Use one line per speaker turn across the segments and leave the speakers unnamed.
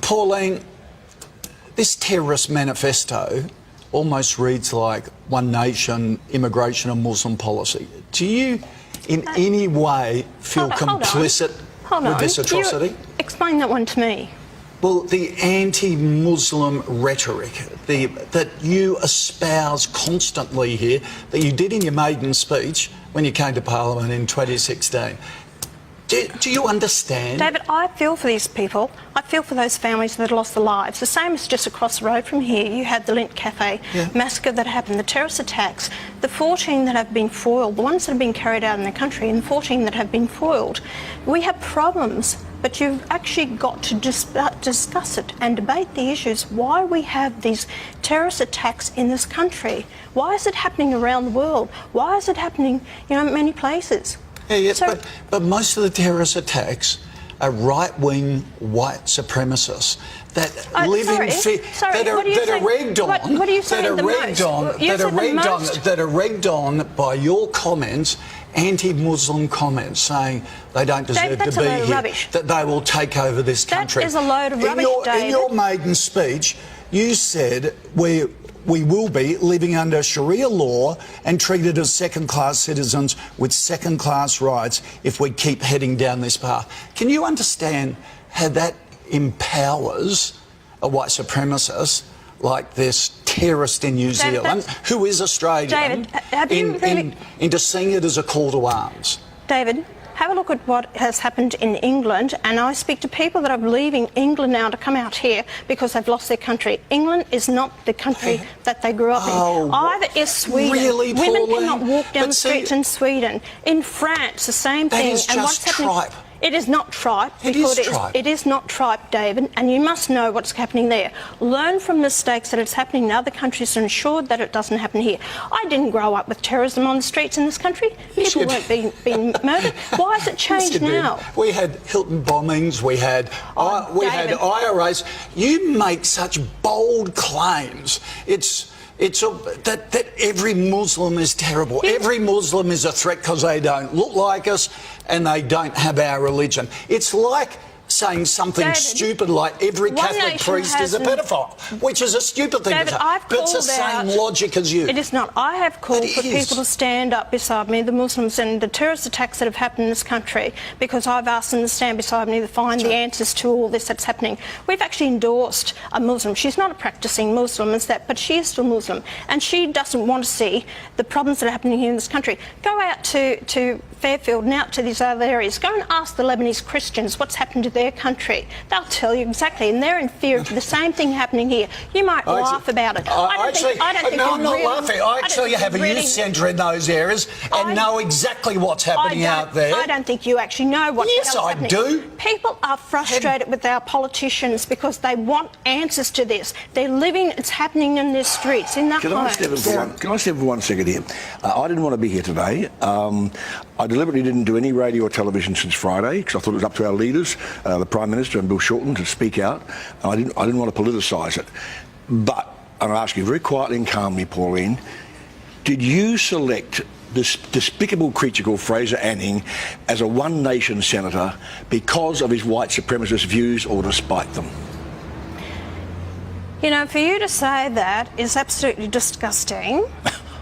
Pauline, this terrorist manifesto almost reads like One Nation, immigration and Muslim policy. Do you in any way feel complicit with this atrocity?
Explain that one to me.
Well, the anti-Muslim rhetoric that you espouse constantly here, that you did in your maiden speech when you came to Parliament in 2016. Do you understand?
David, I feel for these people. I feel for those families that lost their lives. The same as just across the road from here. You had the Lint Cafe massacre that happened, the terrorist attacks, the 14 that have been foiled, the ones that have been carried out in the country, and the 14 that have been foiled. We have problems, but you've actually got to discuss it and debate the issues. Why we have these terrorist attacks in this country? Why is it happening around the world? Why is it happening, in many places?
Yeah, but most of the terrorist attacks are right-wing white supremacists that live in fear, that are rigged on,
what are you saying
that are rigged on by your comments, anti-Muslim comments saying they don't deserve to be here, that they will take over this country.
That is a load of rubbish, David.
In your maiden speech, you said we will be living under Sharia law and treated as second-class citizens with second-class rights if we keep heading down this path. Can you understand how that empowers a white supremacist like this terrorist in New Zealand, who is Australian, into seeing it as a call to arms?
David, have a look at what has happened in England, and I speak to people that are leaving England now to come out here because they've lost their country. England is not the country that they grew up in. Either is Sweden.
Really,
women cannot walk down the streets in Sweden. In France, the same thing.
That is just tripe.
It is not tripe.
It is tripe.
It is not tripe, David, and you must know what's happening there. Learn from mistakes that it's happening in other countries to ensure that it doesn't happen here. I didn't grow up with terrorism on the streets in this country. People weren't being murdered. Why has it changed now?
We had Hilton bombings. We had IRAs. You make such bold claims. That every Muslim is terrible. Every Muslim is a threat because they don't look like us and they don't have our religion. It's like saying something stupid like every Catholic priest is a pedophile, which is a stupid thing to say. But it's the same logic as you.
It is not. I have called for people to stand up beside me, the Muslims, and the terrorist attacks that have happened in this country, because I've asked them to stand beside me to find the answers to all this that's happening. We've actually endorsed a Muslim. She's not a practicing Muslim, but she is still Muslim, and she doesn't want to see the problems that are happening here in this country. Go out to Fairfield and out to these other areas. Go and ask the Lebanese Christians what's happened to their country. They'll tell you exactly, and they're in fear of the same thing happening here. You might laugh about it.
I'm not laughing. I actually have a youth centre in those areas and know exactly what's happening out there.
I don't think you actually know what's happening.
Yes, I do.
People are frustrated with our politicians because they want answers to this. They're living, it's happening in their streets, in their homes.
Can I step for 1 second here? I didn't want to be here today. I deliberately didn't do any radio or television since Friday because I thought it was up to our leaders, the Prime Minister and Bill Shorten, to speak out. And I didn't want to politicise it. But, and I'll ask you very quietly and calmly, Pauline, did you select this despicable creature called Fraser Anning as a One Nation senator because of his white supremacist views or despite them?
You know, for you to say that is absolutely disgusting.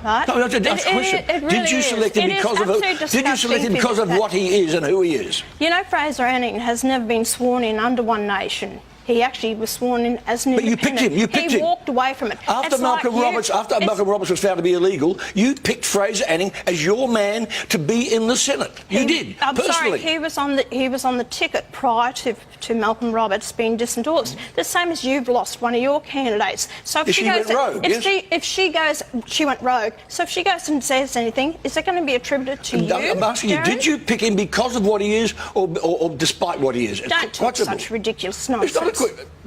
Right?
No, that's a question. Did you select him because of what he is and who he is?
You know, Fraser Anning has never been sworn in under One Nation. He actually was sworn in as an independent.
But you picked him. You picked him.
He walked away from it.
After Malcolm Roberts was found to be illegal, you picked Fraser Anning as your man to be in the Senate. You did.
I'm
personally.
sorry. He was on the ticket prior to Malcolm Roberts being disendorsed. The same as you've lost one of your candidates. So if she goes rogue, she went rogue. So if she goes and says anything, is that going to be attributed to you?
I'm asking you, did you pick him because of what he is, or despite what he is?
Don't talk such ridiculous nonsense.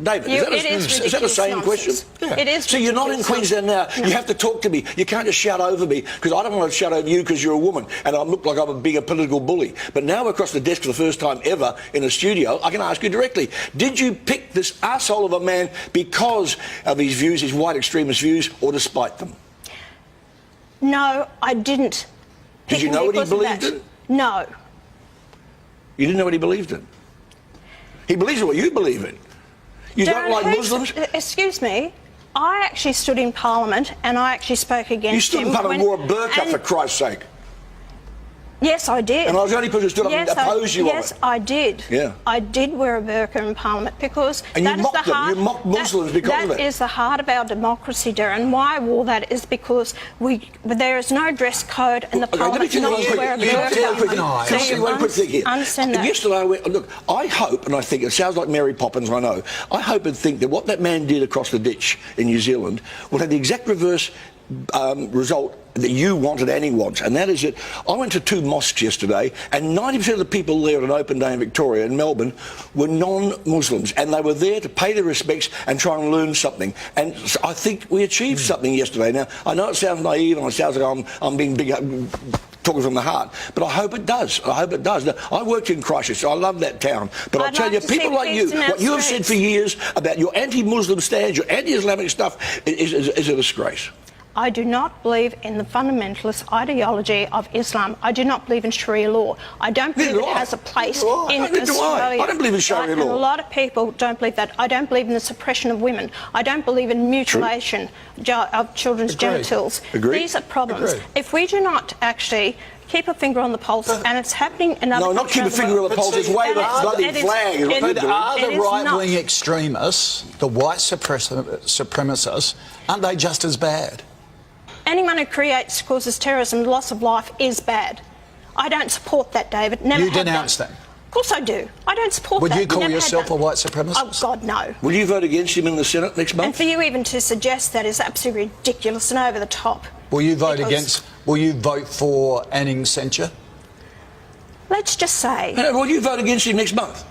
David, is that a sane question?
Yeah. It is.
So you're not in Queensland now. No. You have to talk to me. You can't just shout over me, because I don't want to shout over you because you're a woman and I look like I'm being a political bully. But now we're across the desk for the first time ever in a studio. I can ask you directly, did you pick this arsehole of a man because of his views, his white extremist views, or despite them?
No, I didn't.
Did you know what he believed in?
No.
You didn't know what he believed in? He believes in what you believe in. You don't like Muslims?
Excuse me. I actually stood in Parliament and I actually spoke against him.
You stood in Parliament and wore a burqa, for Christ's sake.
Yes, I did.
And I was the only person who stood up and opposed you on it.
Yes, I did.
Yeah.
I did wear a burqa in Parliament because
and
that
you
is
mocked
the heart.
You mocked Muslims because of it.
That is the heart of our democracy, Darren. Why I wore that is because there is no dress code in the Parliament not to wear a burqa.
Can I say one quick thing here?
Understand that.
Yesterday I went, look, I hope, and I think, it sounds like Mary Poppins, I know, I hope and think that what that man did across the ditch in New Zealand will have the exact reverse result that you wanted and he wants, and that is that I went to 2 mosques yesterday and 90% of the people there on an open day in Victoria in Melbourne were non-Muslims, and they were there to pay their respects and try and learn something, and so I think we achieved something yesterday. Now I know it sounds naive and it sounds like I'm being big, talking from the heart, but I hope it does. I hope it does. Now, I worked in Christchurch, so I love that town, but I'll tell you, people like you, what you have said for years about your anti-Muslim stands, your anti-Islamic stuff is a disgrace.
I do not believe in the fundamentalist ideology of Islam. I do not believe in Sharia law. I don't believe it has a place in Australia.
I don't believe in Sharia law.
And a lot of people don't believe that. I don't believe in the suppression of women. I don't believe in mutilation of children's genitals. These are problems. If we do not actually keep a finger on the pulse, and it's happening in other countries.
No, not keep a finger on the pulse, it's wave a bloody flag.
But are the right-wing extremists, the white supremacists, aren't they just as bad?
Anyone who causes terrorism, loss of life, is bad. I don't support that, David. Never
you denounce them?
Of course I do. I don't support
Would
that.
Would you call yourself a white supremacist?
Oh, God, no.
Will you vote against him in the Senate next month?
And for you even to suggest that is absolutely ridiculous and over the top.
Will you vote will you vote for ending censure?
Let's just say...
Will you vote against him next month?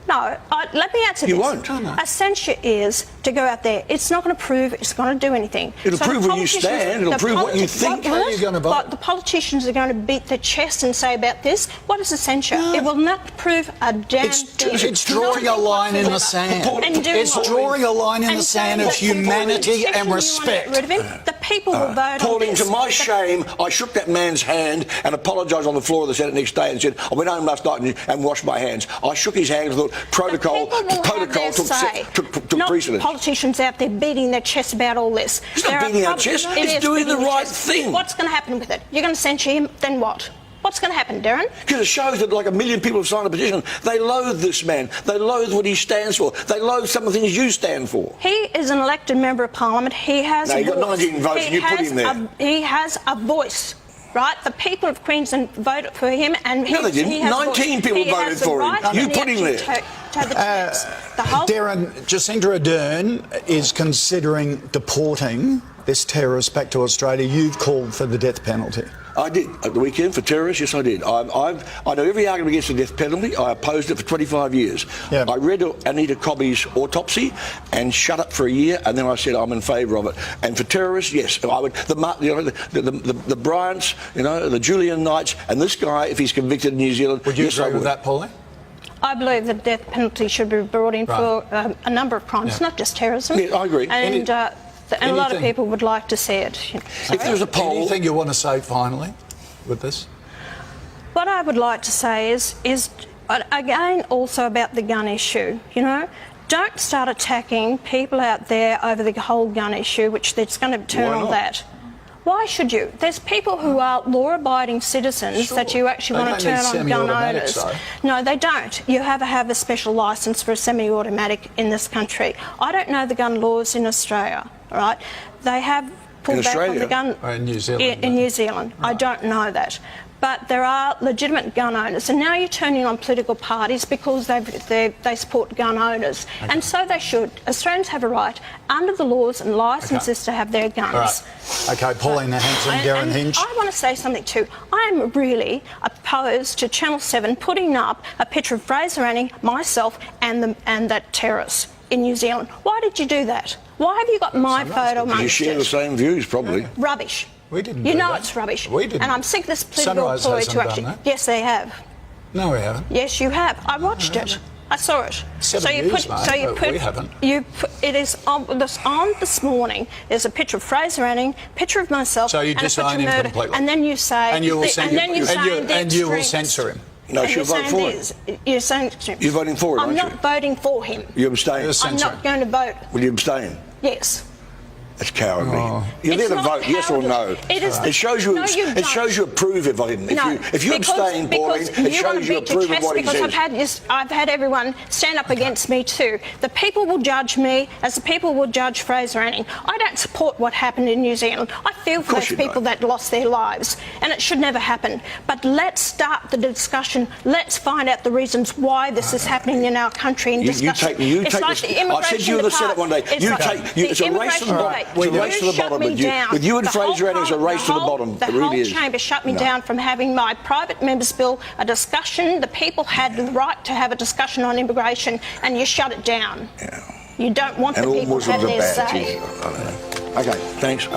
No, let me answer this.
You won't.
A censure is to go out there. It's not going to prove it's going to do anything.
It'll prove where you stand. It'll prove what you think.
How are you going to vote?
But the politicians are going to beat their chest and say about this, what is a censure? It will not prove a damn thing.
It's drawing a line in the sand. It's drawing a line in the sand of humanity and respect.
The people will vote on
Pauline,
this.
to my shame, I shook that man's hand and apologised on the floor of the Senate next day and said, I went home last night and washed my hands. I shook his hand and thought, protocol took precedence.
Politicians out there beating their chest about all this.
It's not beating our chest, it's doing the right thing.
What's going to happen with it? You're going to censure him, then what? What's going to happen, Darren?
Because it shows that like 1 million people have signed a petition. They loathe this man. They loathe what he stands for. They loathe some of the things you stand for.
He is an elected member of Parliament. He has
a voice. Got 19 votes and you put him there.
He has a voice. Right, the people of Queensland voted for him, and
no, they didn't. 19 people voted for him. You put him there.
Darren, Jacinda Ardern is considering deporting this terrorist back to Australia. You've called for the death penalty.
I did at the weekend for terrorists. Yes, I did. I know every argument against the death penalty. I opposed it for 25 years. Yeah. I read Anita Cobby's autopsy and shut up for a year, and then I said I'm in favour of it. And for terrorists, yes, I would. The Bryants, the Julian Knights, and this guy, if he's convicted in New Zealand,
would you agree with that, Pauline?
I believe the death penalty should be brought in for a number of crimes, not just terrorism.
Yeah, I agree.
And a lot of people would like to see it.
If there's a poll...
Anything you want to say finally with this?
What I would like to say is again, also about the gun issue, don't start attacking people out there over the whole gun issue, which that's going to turn on that. Why should you? There's people who are law-abiding citizens that you actually want to turn on gun owners.
Though.
No, they don't. You have to have a special licence for a semi-automatic in this country. I don't know the gun laws in Australia, right? They have pulled back on the gun...
in New Zealand.
In New Zealand. Right. I don't know that. But there are legitimate gun owners, and now you're turning on political parties because they support gun owners, and so they should. Australians have a right, under the laws and licences, to have their guns.
All right. OK, Pauline Hanson, Darren Hinch.
I want to say something too. I'm really opposed to Channel 7 putting up a picture of Fraser Anning, myself, and that terrorist in New Zealand. Why did you do that? Why have you got my photo amongst it?
You share the same views, probably.
Rubbish.
We didn't.
You know it's rubbish.
We didn't.
And I'm sick of this political ploy to actually. Yes, they have.
No, we haven't.
Yes, you have. I watched it. I saw it.
7 years, mate, we haven't.
It is on this morning. There's a picture of Fraser Anning, picture of myself,
so you
and
disown him completely.
And then you say,
and you will censor him.
No, she'll vote for
him. You're saying
you're voting for it,
I'm not voting for him.
You abstain?
I'm not going to vote.
Will you abstain?
Yes.
That's cowardly. You're there to vote, yes or no.
It
shows you.
No,
it shows you approve of him. If you abstain, Pauline, it shows you approve of what he says.
I've had everyone stand up against me too. The people will judge me as the people will judge Fraser Anning. I don't support what happened in New Zealand. I feel for those people that lost their lives, and it should never happen. But let's start the discussion. Let's find out the reasons why this is happening in our country. In discussion,
I said to you in the Senate one day. It's a race to the bottom. It's a race to the bottom with you and Fraser Anning. It's a race to the bottom.
The whole chamber shut me down from having my private members' bill, a discussion. The people had the right to have a discussion on immigration, and you shut it down. You don't want the people to have their say.
Okay, thanks.